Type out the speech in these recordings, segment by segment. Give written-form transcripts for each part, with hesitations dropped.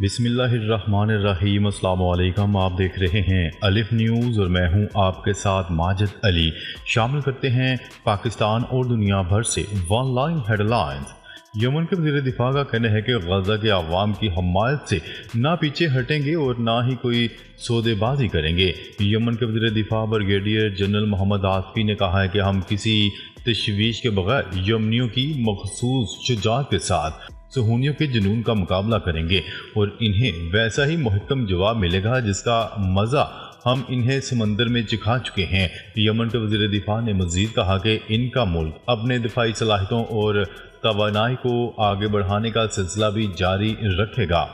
بسم اللہ الرحمن الرحیم۔ السلام علیکم، آپ دیکھ رہے ہیں الف نیوز اور میں ہوں آپ کے ساتھ ماجد علی۔ شامل کرتے ہیں پاکستان اور دنیا بھر سے ون لائن ہیڈ لائنز۔ یمن کے وزیر دفاع کا کہنا ہے کہ غزہ کے عوام کی حمایت سے نہ پیچھے ہٹیں گے اور نہ ہی کوئی سودے بازی کریں گے۔ یمن کے وزیر دفاع بریگیڈیئر جنرل محمد آصفی نے کہا ہے کہ ہم کسی تشویش کے بغیر یمنیوں کی مخصوص شجاعت کے ساتھ صہیونیوں کے جنون کا مقابلہ کریں گے اور انہیں ویسا ہی محکم جواب ملے گا جس کا مزہ ہم انہیں سمندر میں چکھا چکے ہیں۔ یمن کے وزیر دفاع نے مزید کہا کہ ان کا ملک اپنے دفاعی صلاحیتوں اور توانائی کو آگے بڑھانے کا سلسلہ بھی جاری رکھے گا۔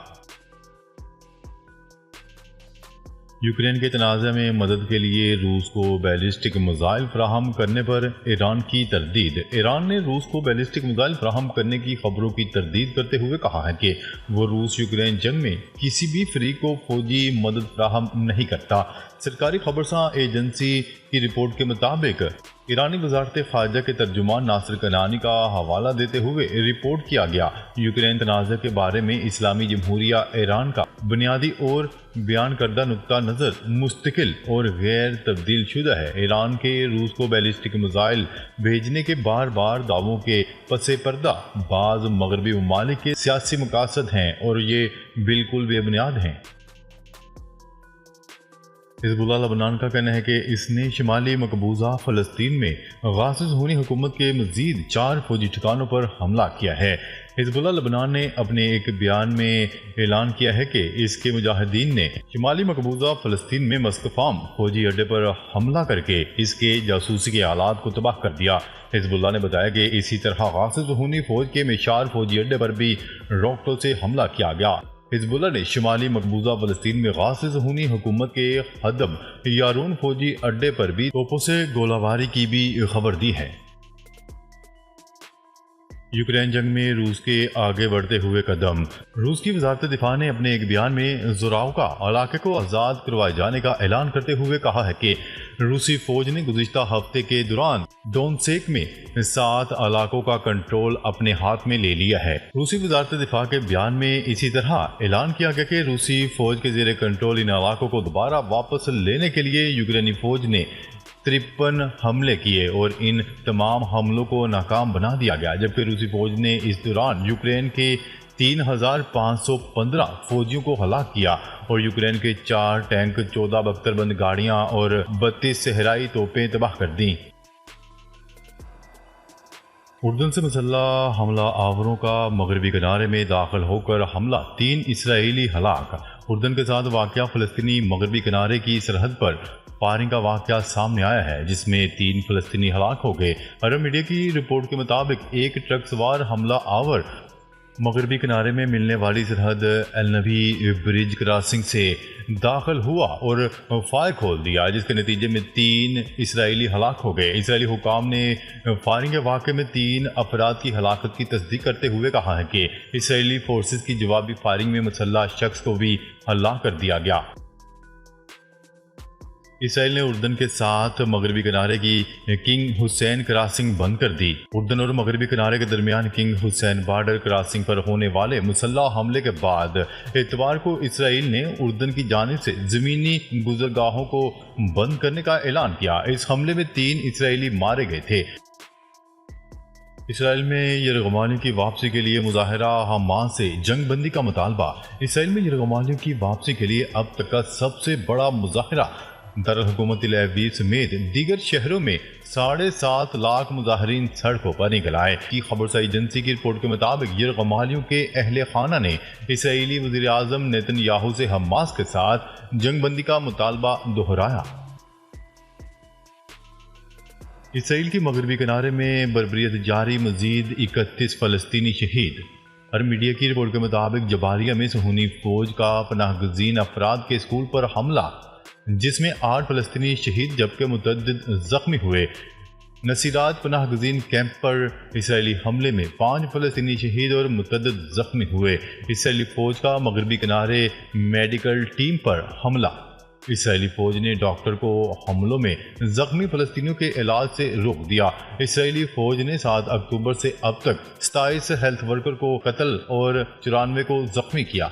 یوکرین کے تنازع میں مدد کے لیے روس کو بیلسٹک میزائل فراہم کرنے پر ایران کی تردید۔ ایران نے روس کو بیلسٹک میزائل فراہم کرنے کی خبروں کی تردید کرتے ہوئے کہا ہے کہ وہ روس یوکرین جنگ میں کسی بھی فریق کو فوجی مدد فراہم نہیں کرتا۔ سرکاری خبرساں ایجنسی کی رپورٹ کے مطابق ایرانی وزارت خارجہ کے ترجمان ناصر کنعانی کا حوالہ دیتے ہوئے رپورٹ کیا گیا، یوکرین تنازع کے بارے میں اسلامی جمہوریہ ایران کا بنیادی اور بیان کردہ نقطہ نظر مستقل اور غیر تبدیل شدہ ہے۔ ایران کے روس کو بیلسٹک میزائل بھیجنے کے بار بار دعووں کے پس پردہ بعض مغربی ممالک کے سیاسی مقاصد ہیں اور یہ بالکل بے بنیاد ہیں۔ حزب اللہ لبنان کا کہنا ہے کہ اس نے شمالی مقبوضہ فلسطین میں غاصب صہیونی حکومت کے مزید 4 فوجی ٹھکانوں پر حملہ کیا ہے۔ حزب اللہ لبنان نے اپنے ایک بیان میں اعلان کیا ہے کہ اس کے مجاہدین نے شمالی مقبوضہ فلسطین میں مستفام فوجی اڈے پر حملہ کر کے اس کے جاسوسی کے آلات کو تباہ کر دیا۔ حزب اللہ نے بتایا کہ اسی طرح غاصب صہیونی فوج کے مشار فوجی اڈے پر بھی راکٹوں سے حملہ کیا گیا۔ حزب اللہ نے شمالی مقبوضہ فلسطین میں غاصب صہیونی حکومت کے خدم یارون فوجی اڈے پر بھی توپوں سے گولہ باری کی بھی خبر دی ہے۔ یوکرین جنگ میں روس کے آگے بڑھتے ہوئے قدم۔ روس کی وزارت دفاع نے اپنے ایک بیان میں زوراوکا علاقے کو آزاد کروائے جانے کا اعلان کرتے ہوئے کہا ہے کہ روسی فوج نے گزشتہ ہفتے کے دوران ڈونسیک میں 7 علاقوں کا کنٹرول اپنے ہاتھ میں لے لیا ہے۔ روسی وزارت دفاع کے بیان میں اسی طرح اعلان کیا گیا کہ روسی فوج کے زیر کنٹرول ان علاقوں کو دوبارہ واپس لینے کے لیے یوکرینی فوج نے 53 حملے کیے اور ان تمام حملوں کو ناکام بنا دیا گیا، جبکہ روسی فوج نے اس دوران یوکرین کے 3515 فوجیوں کو ہلاک کیا اور یوکرین کے 4 ٹینک، 14 بختر بند گاڑیاں اور 32 صحرائی توپیں تباہ کر دیں۔ اردن سے مسلح حملہ آوروں کا مغربی کنارے میں داخل ہو کر حملہ، 3 اسرائیلی ہلاک۔ اردن کے ساتھ واقع فلسطینی مغربی کنارے کی سرحد پر فائرنگ کا واقعہ سامنے آیا ہے جس میں 3 فلسطینی ہلاک ہو گئے۔ عرب میڈیا کی رپورٹ کے مطابق ایک ٹرک سوار حملہ آور مغربی کنارے میں ملنے والی سرحد النبی برج کراسنگ سے داخل ہوا اور فائر کھول دیا، جس کے نتیجے میں 3 اسرائیلی ہلاک ہو گئے۔ اسرائیلی حکام نے فائرنگ کے واقعے میں 3 افراد کی ہلاکت کی تصدیق کرتے ہوئے کہا ہے کہ اسرائیلی فورسز کی جوابی فائرنگ میں مسلح شخص کو بھی ہلاک کر دیا گیا۔ اسرائیل نے اردن کے ساتھ مغربی کنارے کی کنگ حسین کراسنگ بند کر دی۔ اردن اور مغربی کنارے کے درمیان کنگ حسین بارڈر کراسنگ پر ہونے والے مسلح حملے کے بعد اتوار کو اسرائیل نے اردن کی جانب سے زمینی گزرگاہوں کو بند کرنے کا اعلان کیا۔ اس حملے میں 3 اسرائیلی مارے گئے تھے۔ اسرائیل میں یرغمالیوں کی واپسی کے لیے مظاہرہ، حماس سے جنگ بندی کا مطالبہ۔ اسرائیل میں یرغمالیوں کی واپسی کے لیے اب تک کا سب سے بڑا مظاہرہ۔ دارالحکومت تل ابیب سمیت دیگر شہروں میں 7.5 لاکھ مظاہرین سڑکوں پر نکل آئے۔ کی خبرساں ایجنسی کی رپورٹ کے مطابق یرغمالیوں کے اہل خانہ نے اسرائیلی وزیر اعظم نیتن یاہو سے حماس کے ساتھ جنگ بندی کا مطالبہ دہرایا۔ اسرائیل کی مغربی کنارے میں بربریت جاری، مزید 31 فلسطینی شہید۔ عرب میڈیا کی رپورٹ کے مطابق جبالیہ میں صہیونی فوج کا پناہ گزین افراد کے اسکول پر حملہ، جس میں 8 فلسطینی شہید جبکہ متعدد زخمی ہوئے۔ نصیرات پناہ گزین کیمپ پر اسرائیلی حملے میں 5 فلسطینی شہید اور متعدد زخمی ہوئے۔ اسرائیلی فوج کا مغربی کنارے میڈیکل ٹیم پر حملہ۔ اسرائیلی فوج نے ڈاکٹر کو حملوں میں زخمی فلسطینیوں کے علاج سے روک دیا۔ اسرائیلی فوج نے 7 اکتوبر سے اب تک 27 ہیلتھ ورکر کو قتل اور 94 کو زخمی کیا۔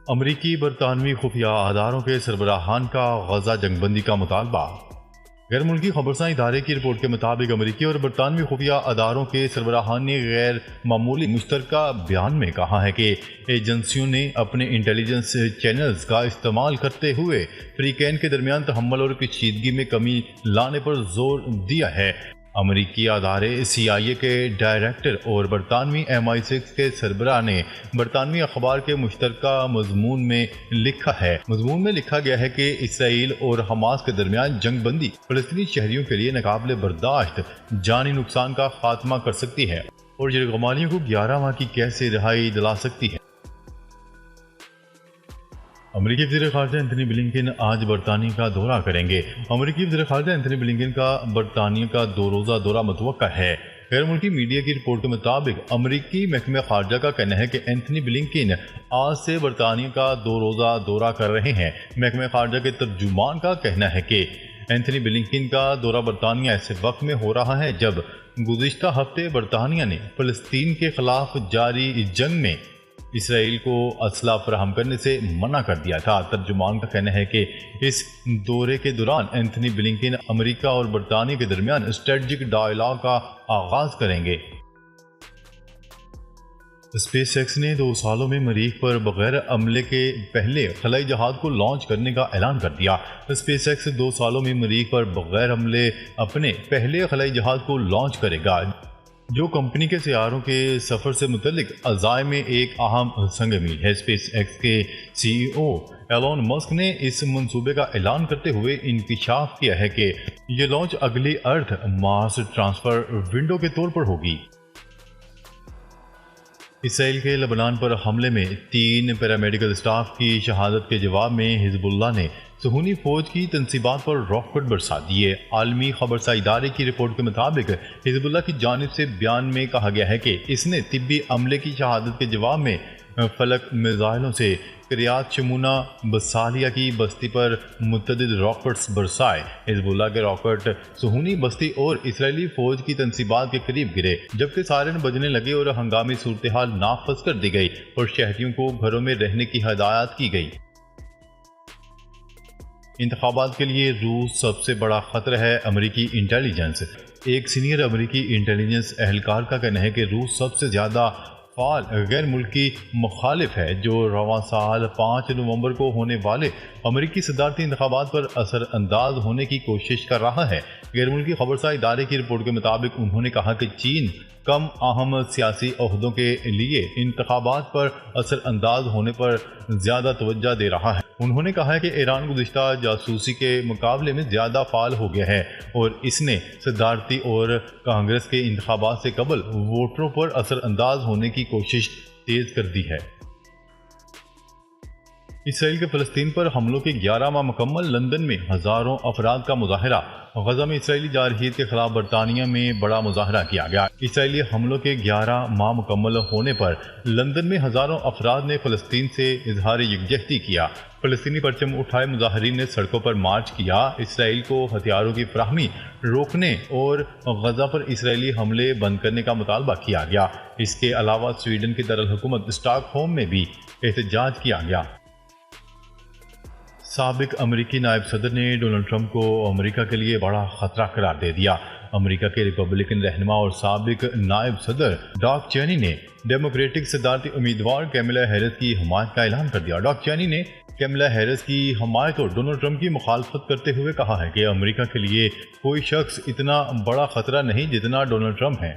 امریکی برطانوی خفیہ اداروں کے سربراہان کا غزہ جنگ بندی کا مطالبہ۔ غیر ملکی خبرساں ادارے کی رپورٹ کے مطابق امریکی اور برطانوی خفیہ اداروں کے سربراہان نے غیر معمولی مشترکہ بیان میں کہا ہے کہ ایجنسیوں نے اپنے انٹیلیجنس چینلز کا استعمال کرتے ہوئے فریقین کے درمیان تحمل اور پیچیدگی میں کمی لانے پر زور دیا ہے۔ امریکی ادارے CIA کے ڈائریکٹر اور برطانوی MI6 کے سربراہ نے برطانوی اخبار کے مشترکہ مضمون میں لکھا گیا ہے کہ اسرائیل اور حماس کے درمیان جنگ بندی فلسطینی شہریوں کے لیے ناقابل برداشت جانی نقصان کا خاتمہ کر سکتی ہے اور یرغمالیوں کو 11 ماہ کی قید سے رہائی دلا سکتی ہے۔ امریکی وزیر خارجہ اینتھنی بلنکن آج برطانیہ کا دورہ کریں گے۔ امریکی وزیر خارجہ اینتھنی بلنکن کا برطانیہ کا 2 روزہ دورہ متوقع ہے۔ غیر ملکی میڈیا کی رپورٹ کے مطابق امریکی محکمہ خارجہ کا کہنا ہے کہ اینتھنی بلنکن آج سے برطانیہ کا 2 روزہ دورہ کر رہے ہیں۔ محکمہ خارجہ کے ترجمان کا کہنا ہے کہ اینتھنی بلنکن کا دورہ برطانیہ ایسے وقت میں ہو رہا ہے جب گزشتہ ہفتے برطانیہ نے فلسطین کے خلاف جاری جنگ میں اسرائیل کو اسلحہ فراہم کرنے سے منع کر دیا تھا۔ ترجمان کا کہنا ہے کہ اس دورے کے دوران اینتھنی بلنکن امریکہ اور برطانیہ کے درمیان اسٹریٹجک ڈائیلاگ کا آغاز کریں گے۔ اسپیس ایکس نے 2 سالوں میں مریخ پر بغیر عملے کے پہلے خلائی جہاز کو لانچ کرنے کا اعلان کر دیا۔ اسپیس ایکس 2 سالوں میں مریخ پر بغیر عملے اپنے پہلے خلائی جہاز کو لانچ کرے گا، جو کمپنی کے سیاروں کے سفر سے متعلق عزائم میں ایک اہم سنگ میل ہے۔ اسپیس ایکس کے CEO ایلون مسک نے اس منصوبے کا اعلان کرتے ہوئے انکشاف کیا ہے کہ یہ لانچ اگلی ارتھ مارس ٹرانسفر ونڈو کے طور پر ہوگی۔ اسرائیل کے لبنان پر حملے میں 3 پیرامیڈیکل اسٹاف کی شہادت کے جواب میں حزب اللہ نے صہیونی فوج کی تنصیبات پر راکٹ برسا دیے۔ عالمی خبرساں ادارے کی رپورٹ کے مطابق حزب اللہ کی جانب سے بیان میں کہا گیا ہے کہ اس نے طبی عملے کی شہادت کے جواب میں فلک میزائلوں سے کریات شمونہ بسالیہ کی بستی پر متعدد راکٹس برسائے۔ حزب اللہ کے راکٹ صہیونی بستی اور اسرائیلی فوج کی تنصیبات کے قریب گرے، جبکہ سائرن بجنے لگے اور ہنگامی صورتحال نافذ کر دی گئی اور شہریوں کو گھروں میں رہنے کی ہدایت کی گئی۔ انتخابات کے لیے روس سب سے بڑا خطرہ ہے، امریکی انٹیلیجنس۔ ایک سینئر امریکی انٹیلیجنس اہلکار کا کہنا ہے کہ روس سب سے زیادہ فعال غیر ملکی مخالف ہے جو رواں سال 5 نومبر کو ہونے والے امریکی صدارتی انتخابات پر اثر انداز ہونے کی کوشش کر رہا ہے۔ غیر ملکی خبرساں ادارے کی رپورٹ کے مطابق انہوں نے کہا کہ چین کم اہم سیاسی عہدوں کے لیے انتخابات پر اثر انداز ہونے پر زیادہ توجہ دے رہا ہے۔ انہوں نے کہا کہ ایران گزشتہ جاسوسی کے مقابلے میں زیادہ فعال ہو گیا ہے اور اس نے صدارتی اور کانگریس کے انتخابات سے قبل ووٹروں پر اثر انداز ہونے کی کوشش تیز کر دی ہے۔ اسرائیل کے فلسطین پر حملوں کے 11 ماہ مکمل، لندن میں ہزاروں افراد کا مظاہرہ۔ غزہ میں اسرائیلی جارحیت کے خلاف برطانیہ میں بڑا مظاہرہ کیا گیا۔ اسرائیلی حملوں کے 11 ماہ مکمل ہونے پر لندن میں ہزاروں افراد نے فلسطین سے اظہار یکجہتی کیا۔ فلسطینی پرچم اٹھائے مظاہرین نے سڑکوں پر مارچ کیا۔ اسرائیل کو ہتھیاروں کی فراہمی روکنے اور غزہ پر اسرائیلی حملے بند کرنے کا مطالبہ کیا گیا۔ اس کے علاوہ سویڈن کے دارالحکومت اسٹاک ہوم میں بھی احتجاج کیا گیا۔ سابق امریکی نائب صدر نے ڈونلڈ ٹرمپ کو امریکہ کے لیے بڑا خطرہ قرار دے دیا۔ امریکہ کے ریپبلکن رہنما اور سابق نائب صدر ڈاک چینی نے ڈیموکریٹک صدارتی امیدوار کیملا ہیرس کی حمایت کا اعلان کر دیا۔ ڈاک چینی نے کیملا ہیرس کی حمایت اور ڈونلڈ ٹرمپ کی مخالفت کرتے ہوئے کہا ہے کہ امریکہ کے لیے کوئی شخص اتنا بڑا خطرہ نہیں جتنا ڈونلڈ ٹرمپ ہے۔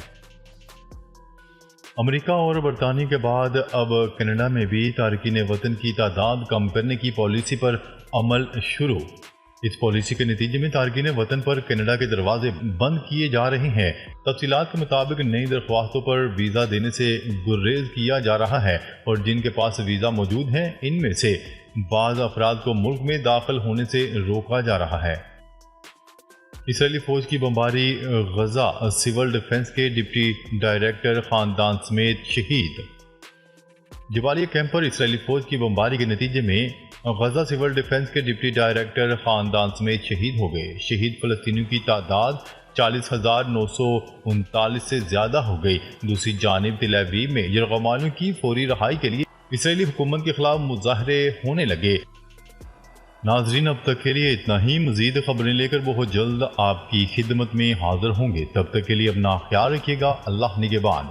امریکہ اور برطانیہ کے بعد اب کینیڈا میں بھی تارکین وطن کی تعداد کم کرنے کی پالیسی پر عمل شروع۔ اس پالیسی کے نتیجے میں تارکین وطن پر کینیڈا کے دروازے بند کیے جا رہے ہیں۔ تفصیلات کے مطابق نئی درخواستوں پر ویزا دینے سے گریز کیا جا رہا ہے اور جن کے پاس ویزا موجود ہیں ان میں سے بعض افراد کو ملک میں داخل ہونے سے روکا جا رہا ہے۔ اسرائیلی فوج کی بمباری، غزہ سول ڈیفنس کے ڈپٹی ڈائریکٹر خاندان سمیت شہید۔ جبالیہ کیمپ پر اسرائیلی فوج کی بمباری کے نتیجے میں غزہ سول ڈیفنس کے ڈپٹی ڈائریکٹر خاندان سمیت شہید ہو گئے۔ شہید فلسطینیوں کی تعداد 40,939 سے زیادہ ہو گئی۔ دوسری جانب تل ابیب میں یرغمالیوں کی فوری رہائی کے لیے اسرائیلی حکومت کے خلاف مظاہرے ہونے لگے۔ ناظرین اب تک کے لیے اتنا ہی، مزید خبریں لے کر بہت جلد آپ کی خدمت میں حاضر ہوں گے، تب تک کے لیے اپنا خیال رکھیے گا۔ اللہ نگہبان۔